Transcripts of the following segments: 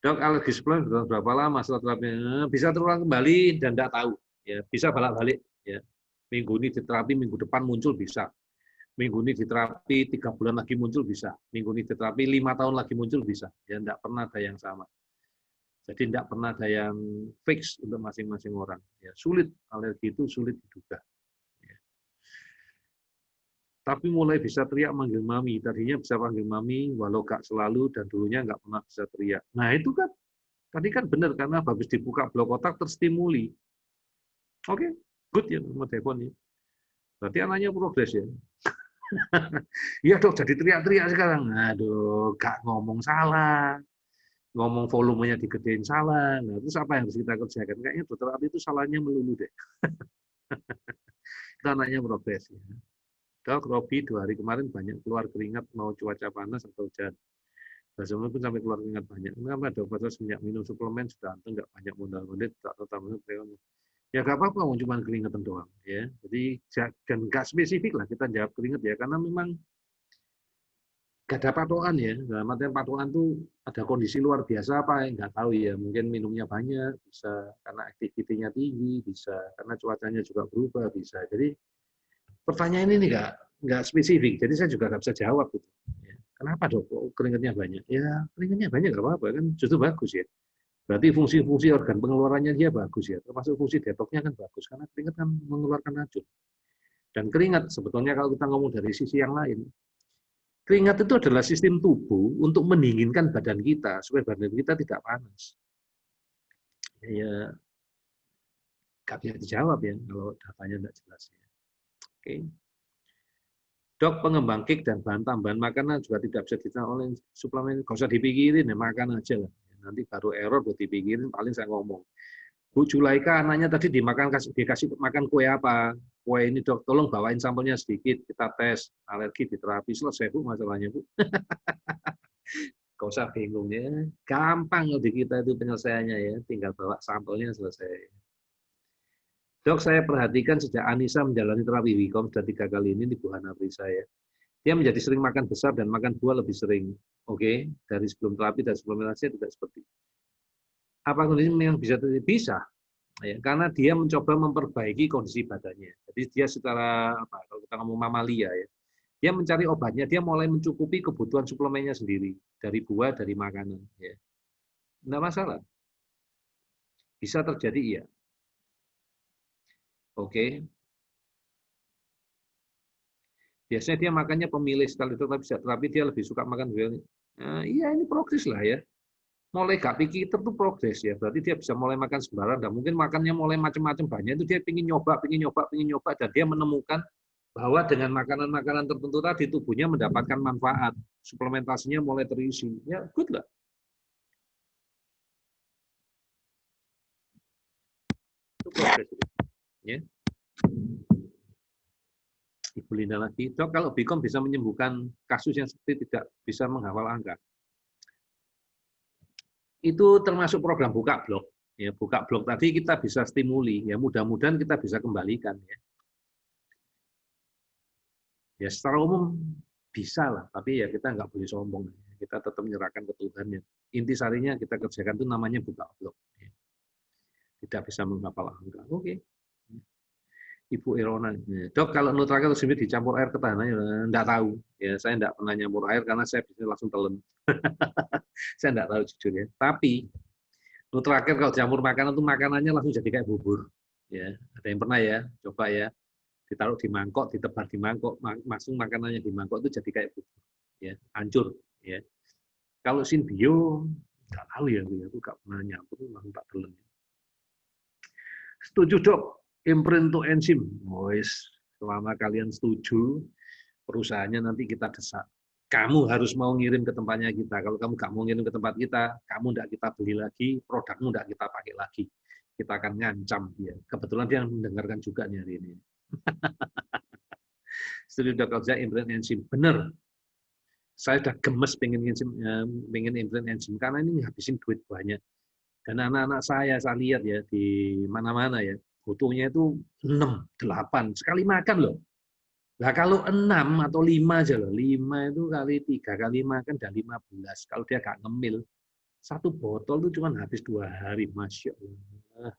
Dok, alergi suplemen berapa lama setelah terapi? Bisa terulang kembali dan tidak tahu. Ya, bisa balik-balik. Ya. Minggu ini diterapi, minggu depan muncul bisa. Minggu ini diterapi 3 bulan lagi muncul bisa. Minggu ini diterapi 5 tahun lagi muncul bisa. Ya, tidak pernah ada yang sama. Jadi tidak pernah ada yang fix untuk masing-masing orang. Ya, sulit, alergi itu sulit diduga. Ya. Tapi mulai bisa teriak manggil mami. Tadinya bisa panggil mami, walau gak selalu, dan dulunya nggak pernah bisa teriak. Nah itu kan, tadi kan benar, karena habis dibuka blok otak terstimuli. Oke, good ya, nomor teleponnya. Berarti anaknya progres ya. Iya dok, jadi teriak-teriak sekarang. Aduh, gak ngomong salah. Ngomong volumenya digedein salah. Nah, terus apa yang harus kita kerjakan? Kayaknya dokter Ati itu salahnya melulu deh. Itu anaknya progres. Ya. Dok, Robi 2 hari kemarin banyak keluar keringat, mau cuaca panas atau hujan. Sebelumnya pun sampai keluar keringat banyak. Kenapa dok? Padahal semenjak minum suplemen sudah anteng, nggak banyak mondar-mandir, tak terutama ya nggak apa-apa, cuma keringetan doang. Ya, jadi dan nggak spesifik lah kita jawab keringet ya, karena memang nggak ada patokan ya. Dalam artian patokan tuh ada kondisi luar biasa apa yang nggak tahu ya. Mungkin minumnya banyak, bisa karena aktivitinya tinggi, bisa karena cuacanya juga berubah, bisa. Jadi pertanyaan ini nggak spesifik, jadi saya juga nggak bisa jawab gitu. Ya. Kenapa dok? Kok keringetnya banyak? Ya keringetnya banyak nggak apa-apa kan, justru bagus ya. Berarti fungsi-fungsi organ pengeluarannya dia bagus ya, termasuk fungsi detoknya kan bagus karena keringat kan mengeluarkan racun. Dan keringat sebetulnya kalau kita ngomong dari sisi yang lain, keringat itu adalah sistem tubuh untuk mendinginkan badan kita supaya badan kita tidak panas. Ya nggak bisa dijawab ya kalau datanya tidak jelas ya. Oke. Dok, pengembang kick dan bahan tambahan makanan juga tidak bisa ditangani oleh suplemen. Gak usah dipikirin ya, makan aja lah. Nanti baru error buat dipikirin, paling saya ngomong. Bu Julaika anaknya tadi dikasih makan kue apa? Kue ini dok, tolong bawain sampelnya sedikit, kita tes alergi di terapi, selesai Bu masalahnya Bu. Gak usah bingung ya, gampang di kita itu penyelesaiannya ya, tinggal bawa sampelnya selesai. Dok, saya perhatikan sejak Anissa menjalani terapi Wikom sudah 3 kali ini di Bu Hanafri saya. Dia menjadi sering makan besar dan makan buah lebih sering. Oke, dari sebelum terapi dan suplementasi tidak seperti. Apa kondisi yang bisa terjadi? Bisa. Ya, karena dia mencoba memperbaiki kondisi badannya. Jadi dia secara apa? Kalau kita ngomong mamalia ya, dia mencari obatnya. Dia mulai mencukupi kebutuhan suplemennya sendiri dari buah, dari makanan. Ya, tidak masalah. Bisa terjadi iya. Oke. Biasanya dia makannya pemilih sekali tapi dia lebih suka makan iya ini progres lah ya. Mulai gak pikir itu progres ya. Berarti dia bisa mulai makan sembarang dan mungkin makannya mulai macam-macam banyak itu dia pingin nyoba dan dia menemukan bahwa dengan makanan-makanan tertentu tadi tubuhnya mendapatkan manfaat, suplementasinya mulai terisi. Ya, good lah. Itu progres. Ya. Ibu Linda lagi, dok kalau Bikom bisa menyembuhkan kasus yang seperti tidak bisa menghafal angka. Itu termasuk program buka blog. Ya, buka blog tadi kita bisa stimuli, ya mudah-mudahan kita bisa kembalikan. Ya, ya secara umum bisa lah, tapi ya kita nggak boleh sombong. Kita tetap menyerahkan ke Tuhan. Ya. Intisarinya kita kerjakan itu namanya buka blog. Ya. Tidak bisa menghafal angka. Oke. Ibu Irona, dok kalau Nutrakel sendiri dicampur air ketahanannya, enggak tahu. Ya saya enggak pernah nyampur air karena saya bisa langsung telan. Saya enggak tahu jujur ya. Tapi Nutrakel kalau campur makanan tuh makanannya langsung jadi kayak bubur. Ya, ada yang pernah ya, coba ya. Ditaruh di mangkok, ditebar di mangkok, langsung makanannya di mangkok itu jadi kayak bubur. Ya, hancur. Ya. Kalau Sinbio enggak tahu ya, aku enggak pernah nyampur langsung tak telan. Setuju dok. Imprint to enzim, boys. Selama kalian setuju, perusahaannya nanti kita desak. Kamu harus mau ngirim ke tempatnya kita. Kalau kamu nggak mau ngirim ke tempat kita, kamu nggak kita beli lagi, produkmu nggak kita pakai lagi. Kita akan ngancam dia. Kebetulan dia mendengarkan juga nih hari ini. Setuju dok kerja imprint enzim. Bener. Saya udah gemes pengen imprint enzim karena ini ngabisin duit banyak. Dan anak-anak saya lihat ya di mana-mana ya. Butuhnya itu 6, 8. Sekali makan loh. Nah kalau 6 atau 5 aja loh. 5 itu kali 3 kali makan udah 15. Kalau dia nggak ngemil. Satu botol itu cuma habis 2 hari, Masya Allah.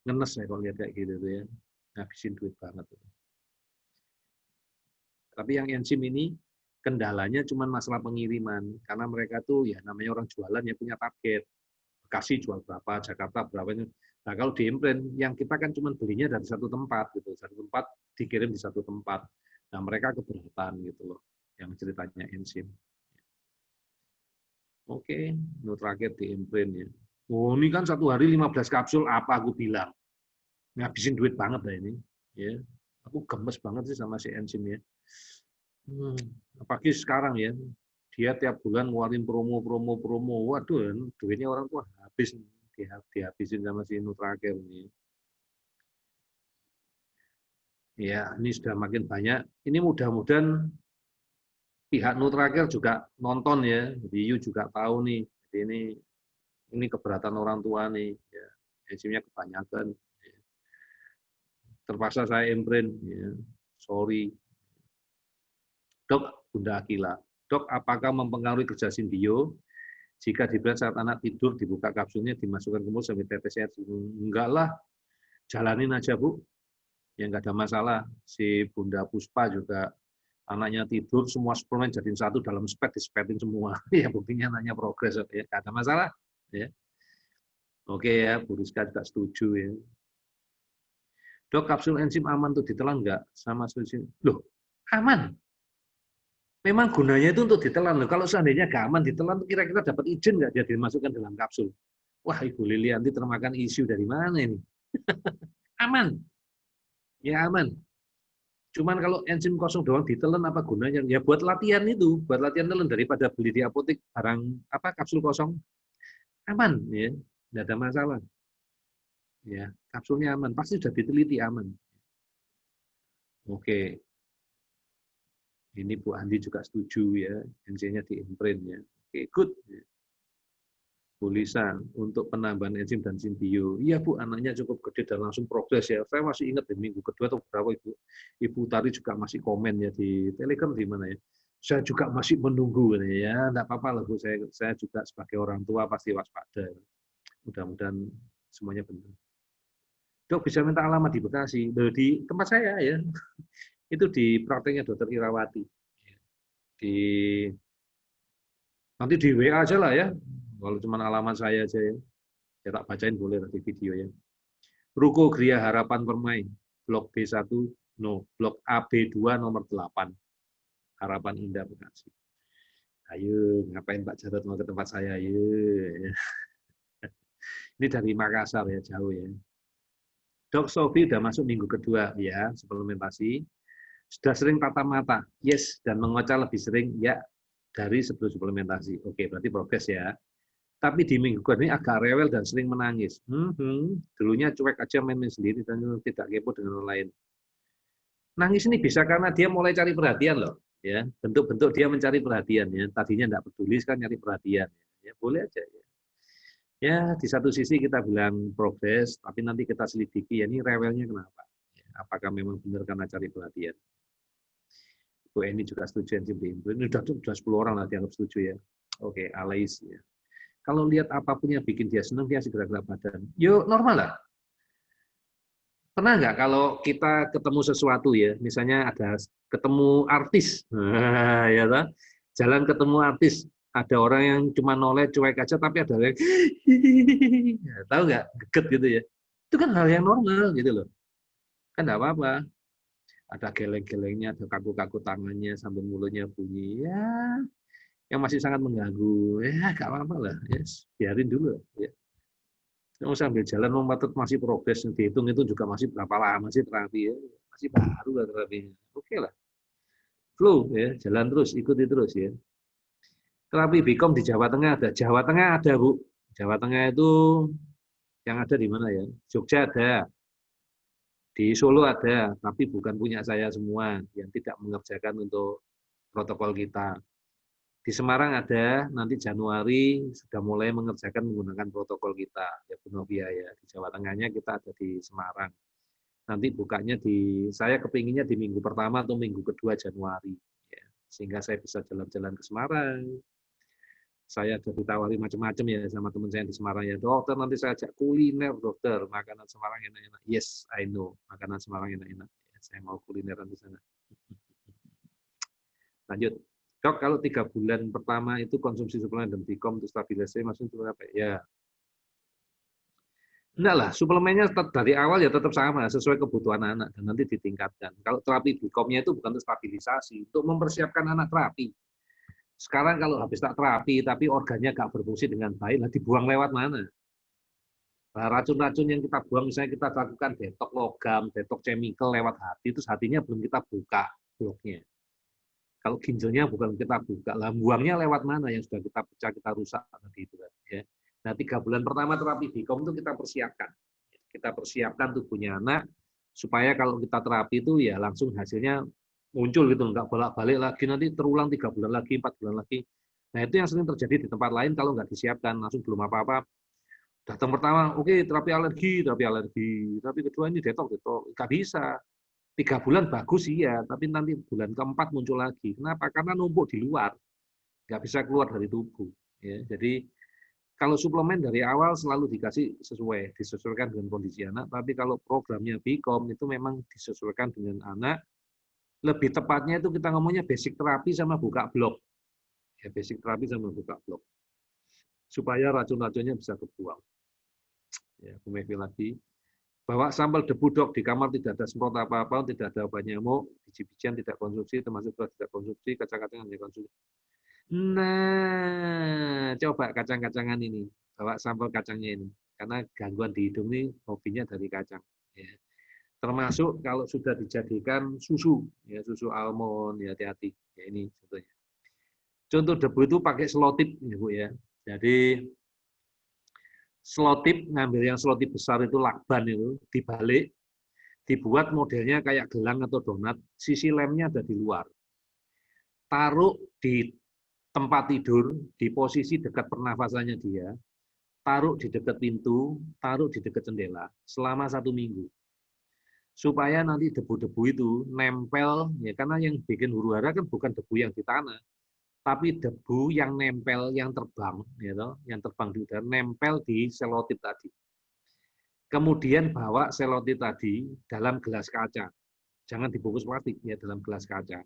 Ngenes ya kalau lihat kayak gitu tuh ya. Ngabisin duit banget. Tapi yang enzim ini kendalanya cuma masalah pengiriman. Karena mereka tuh ya namanya orang jualan ya punya target. Bekasi jual berapa, Jakarta berapa. Nah kalau di imprint, yang kita kan cuma belinya dari satu tempat gitu. Satu tempat dikirim di satu tempat. Nah mereka keberatan gitu loh. Yang ceritanya enzim. Oke, terakhir di imprint ya. Oh ini kan satu hari 15 kapsul, apa aku bilang. Ngabisin duit banget lah ini. Ya, aku gemes banget sih sama si enzim ya. Apalagi sekarang ya, dia tiap bulan ngeluarin promo. Waduh, duitnya orang tua habis, dihabisin sama si Nutracare ini. Ya, ini sudah makin banyak. Ini mudah-mudahan pihak Nutracare juga nonton ya, jadi Yu juga tahu nih. Jadi ini keberatan orang tua nih. Ya, enzimnya kebanyakan. Terpaksa saya imprint. Ya. Sorry. Dok, Bunda Akila. Dok, apakah mempengaruhi kerja simbio? Jika diberikan saat anak tidur, dibuka kapsulnya, dimasukkan ke mulut sambil tetesnya. Enggak lah, jalanin aja Bu. Ya enggak ada masalah. Si Bunda Puspa juga anaknya tidur, semua suplemen jadiin satu dalam spet, dispetin semua. Ya buktinya anaknya progres, ya enggak ada masalah. Ya. Oke ya, Bu Rizka juga setuju ya. Dok, kapsul enzim aman tuh ditelan enggak? Sama setuju. Loh, aman. Memang gunanya itu untuk ditelan loh. Kalau seandainya nggak aman ditelan, kira-kira dapat izin nggak dia dimasukkan dalam kapsul? Wah, Ibu Lilianti termakan isu dari mana ini? Aman, ya aman. Cuman kalau enzim kosong doang ditelan apa gunanya? Ya buat latihan itu, buat latihan telan daripada beli di apotek barang apa kapsul kosong. Aman, ya, nggak ada masalah. Ya, kapsulnya aman, pasti sudah diteliti aman. Oke, ini Bu Andi juga setuju ya, enzimnya di imprint ya. Oke, good. Tulisan untuk penambahan enzim dan simbio. Iya Bu, anaknya cukup gede dan langsung progres ya. Saya masih ingat di minggu kedua atau berapa Ibu Tari juga masih komen ya di Telegram di mana ya. Saya juga masih menunggu ya. Enggak apa-apa lah Bu, saya juga sebagai orang tua pasti waspada. Mudah-mudahan semuanya benar. Dok bisa minta alamat di Bekasi. Di tempat saya ya. Itu di prakteknya Dokter Irawati. Di nanti di WA aja lah ya. Kalau cuma alamat saya aja ya. Ya tak bacain boleh di video ya. Ruko Gria Harapan Permai, Blok B1, no, Blok AB2 nomor 8, Harapan Indah Bekasi. Ayo, ngapain Pak Jarod mau ke tempat saya? Ayo. Ini dari Makassar ya, jauh ya. Dok Sofi udah masuk minggu kedua ya, suplementasi. Sudah sering tatap mata, yes, dan mengoceh lebih sering ya dari sebelum suplementasi. Oke, berarti progres ya. Tapi di minggu kedua ini agak rewel dan sering menangis. Dulunya cuek aja main-main sendiri dan tidak kepo dengan orang lain. Nangis ini bisa karena dia mulai cari perhatian loh, ya. Bentuk-bentuk dia mencari perhatian ya. Tadinya tidak peduli, sekarang nyari perhatian. Ya boleh aja ya. Ya di satu sisi kita bilang progres, tapi nanti kita selidiki ya ini rewelnya kenapa? Ya, apakah memang benar karena cari perhatian? Bu Eni juga setuju enzim diimprint. Ini sudah 10 orang lah dianggap setuju ya. Oke, Alais ya. Kalau lihat apapun yang bikin dia senang, dia segera gerak badan. Yuk normal lah. Pernah nggak kalau kita ketemu sesuatu ya, misalnya ada ketemu artis, ya kan? Jalan ketemu artis, ada orang yang cuma noleh cuek aja, tapi ada yang tahu nggak, geget gitu ya. Itu kan hal yang normal gitu loh. Kan nggak apa-apa. Ada geleng-gelengnya, ada kaku-kaku tangannya sambil mulutnya bunyi. Ya, yang masih sangat mengganggu. Ya, nggak apa-apa lah. Yes, biarin dulu. Ya. Mau sambil jalan memotret masih progres, dihitung itu juga masih berapa lama sih terapi ya. Masih baru lah terapinya. Oke lah. Flow ya, jalan terus, ikuti terus ya. Terapi Bikom di Jawa Tengah ada. Jawa Tengah ada, Bu. Jawa Tengah itu yang ada di mana ya? Jogja ada. Di Solo ada, tapi bukan punya saya semua yang tidak mengerjakan untuk protokol kita. Di Semarang ada, nanti Januari sudah mulai mengerjakan menggunakan protokol kita, ya Bu Novia ya. Di Jawa Tengahnya kita ada di Semarang. Nanti bukanya saya kepinginnya di minggu pertama atau minggu kedua Januari. Ya. Sehingga saya bisa jalan-jalan ke Semarang, Saya sudah ditawari macam-macam ya sama teman saya di Semarang ya. Dokter, nanti saya ajak kuliner, dokter. Makanan Semarang enak-enak. Yes, I know. Makanan Semarang enak-enak. Ya, saya mau kulineran di sana. Lanjut. Dok, kalau 3 bulan pertama itu konsumsi suplemen dan Bicom untuk stabilisasi, maksudnya apa? Ya, enggak lah, suplemennya dari awal ya tetap sama, sesuai kebutuhan anak, dan nanti ditingkatkan. Kalau terapi Bicomnya itu bukan untuk stabilisasi, untuk mempersiapkan anak terapi. Sekarang kalau habis tak terapi, tapi organnya nggak berfungsi dengan baik, lah dibuang lewat mana? Nah, racun-racun yang kita buang, misalnya kita lakukan detok logam, detok chemical lewat hati, itu hatinya belum kita buka bloknya. Kalau ginjalnya bukan kita buka, lah buangnya lewat mana yang sudah kita pecah, kita rusak tadi itu kan. Ya. Nah, 3 bulan pertama terapi Bicom itu kita persiapkan. Kita persiapkan tubuhnya anak, supaya kalau kita terapi itu ya langsung hasilnya muncul gitu, nggak bolak-balik lagi, nanti terulang 3 bulan lagi, 4 bulan lagi. Nah, itu yang sering terjadi di tempat lain kalau nggak disiapkan, langsung belum apa-apa. Datang pertama, oke, terapi alergi, terapi kedua ini detok, nggak bisa. 3 bulan bagus iya, tapi nanti bulan keempat muncul lagi. Kenapa? Karena numpuk di luar, nggak bisa keluar dari tubuh. Ya, jadi kalau suplemen dari awal selalu dikasih disesuaikan dengan kondisi anak. Tapi kalau programnya Bicom itu memang disesuaikan dengan anak. Lebih tepatnya itu kita ngomongnya basic terapi sama buka blok. Ya, basic terapi sama buka blok. Supaya racun-racunnya bisa kebuang. Ya, Bu Mevi lagi. Bawa sampel debu dok, di kamar tidak ada semprot apa-apa, tidak ada obat nyamuk, biji-bijian tidak konsumsi, termasuk beras tidak konsumsi, kacang-kacangan tidak konsumsi. Nah, coba kacang-kacangan ini, bawa sampel kacangnya ini, karena gangguan di hidung ini hobinya dari kacang. Ya. Termasuk kalau sudah dijadikan susu, ya susu almond, ya hati-hati. Ya ini contohnya. Contoh debu itu pakai selotip, ya Bu ya. Jadi selotip, ngambil yang selotip besar itu lakban itu, dibalik, dibuat modelnya kayak gelang atau donat, sisi lemnya ada di luar. Taruh di tempat tidur, di posisi dekat pernafasannya dia, taruh di dekat pintu, taruh di dekat jendela, selama 1 minggu. Supaya nanti debu-debu itu nempel, ya karena yang bikin huru-hara kan bukan debu yang di tanah, tapi debu yang nempel, yang terbang, gitu, yang terbang di udara, nempel di selotip tadi. Kemudian bawa selotip tadi dalam gelas kaca. Jangan dibungkus plastik, ya dalam gelas kaca.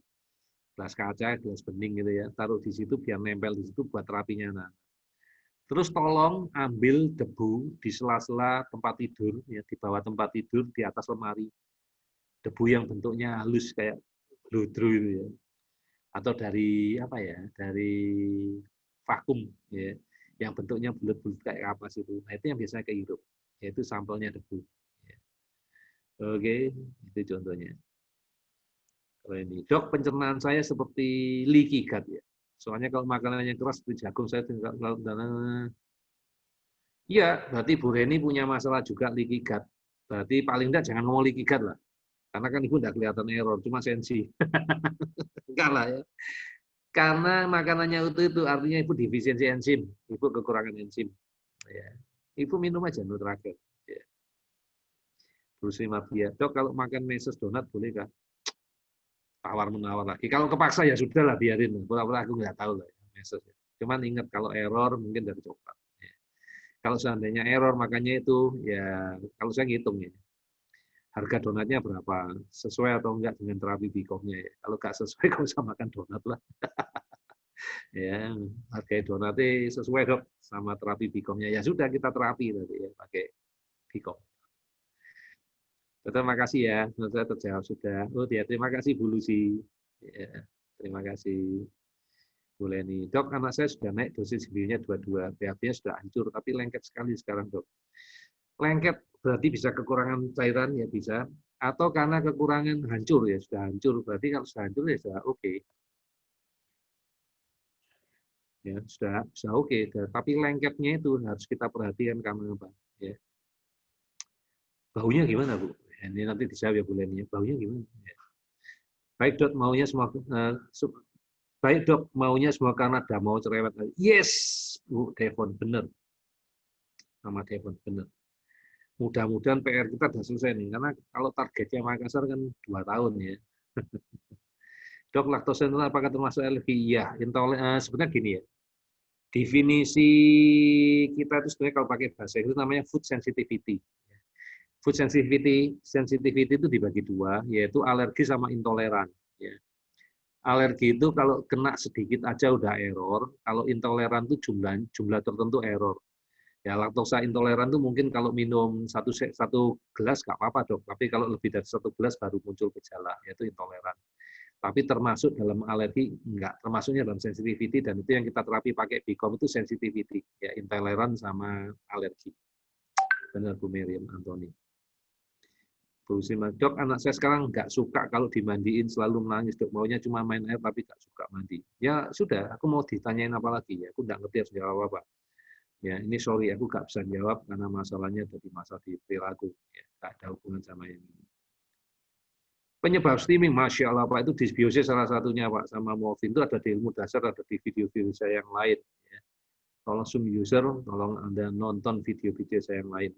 Gelas kaca, gelas bening gitu ya. Taruh di situ biar nempel di situ buat terapinya. Nah. Terus tolong ambil debu di sela-sela tempat tidur, ya di bawah tempat tidur, di atas lemari. Debu yang bentuknya halus kayak ludru itu ya. Atau dari apa ya? Dari vakum ya. Yang bentuknya bulat-bulat kayak kapas itu. Nah, itu yang biasanya kehirup. Yaitu sampelnya debu. Oke, itu contohnya. Kalau ini, dok, pencernaan saya seperti leaky gut ya. Soalnya kalau makanannya keras seperti jagung saya tinggal iya, berarti Bu Reni punya masalah juga leaky gut. Berarti paling tidak jangan ngomong leaky gut lah. Karena kan ibu tidak kelihatan error, cuma sensi. Enggak lah ya. Karena makanannya itu artinya ibu defisiensi enzim, ibu kekurangan enzim. Ya. Ibu minum aja Nutragen. Ya. Bruce Mafia, dok kalau makan meses donat bolehkah? Tawar menawar lagi. Kalau kepaksa ya sudah lah biarin. Pura-pura aku nggak tahu lah. Ya. Cuman ingat kalau error mungkin dari coklat. Ya. Kalau seandainya error makanya itu ya kalau saya ngitung ya harga donatnya berapa sesuai atau enggak dengan terapi Bicomnya ya. Kalau nggak sesuai kalau usah makan donat lah. Ya harga donatnya sesuai dok sama terapi Bicomnya ya sudah kita terapi tadi ya pakai Bicom. Terima kasih ya, saya terjawab sudah. Oh ya, terima kasih Bu Lucy. Ya, terima kasih Bu Leni. Dok, anak saya sudah naik dosis birunya 22, BAB-nya sudah hancur, tapi lengket sekali sekarang dok. Lengket berarti bisa kekurangan cairan ya bisa, atau karena kekurangan hancur ya sudah hancur. Berarti kalau sudah hancur ya sudah oke. Ya sudah oke. Tapi lengketnya itu harus kita perhatikan karena apa? Ya. Baunya gimana Bu? Ini nanti dijawab ya Bu Leni. Baunya gimana? Ya. Baik dok, maunya semua baik dok, maunya semua karena ada mau cerewet. Yes, Bu Devon, benar. Nama Devon, benar. Mudah-mudahan PR kita sudah selesai nih, karena kalau targetnya Makassar kan 2 tahun ya. Dok, laktosa intoleran apakah termasuk alergi? Iya, sebenarnya gini ya. Definisi kita itu sebenarnya kalau pakai bahasa Inggris namanya food sensitivity. Food sensitivity itu dibagi dua, yaitu alergi sama intoleran. Ya. Alergi itu kalau kena sedikit aja udah error, kalau intoleran itu jumlah tertentu error. Ya, laktosa intoleran itu mungkin kalau minum satu gelas nggak apa-apa dok, tapi kalau lebih dari satu gelas baru muncul gejala, yaitu intoleran. Tapi termasuk dalam alergi enggak, termasuknya dalam sensitivity, dan itu yang kita terapi pakai BICOM itu sensitivity, ya intoleran sama alergi. Benar Bu Miriam Antoni. Bu Sima, dok anak saya sekarang nggak suka kalau dimandiin selalu menangis dok, maunya cuma main air tapi nggak suka mandi. Ya sudah, aku mau ditanyain apa lagi ya, aku nggak ngerti harus jawab apa. Ya ini sorry, aku nggak bisa jawab karena masalahnya jadi masalah di perilaku, ya, nggak ada hubungan sama yang ini. Penyebab streaming, Masya Allah Pak, itu dysbiosis salah satunya Pak, sama morfin itu ada di ilmu dasar, ada di video-video saya yang lain. Ya. Tolong Zoom user, tolong Anda nonton video-video saya yang lain.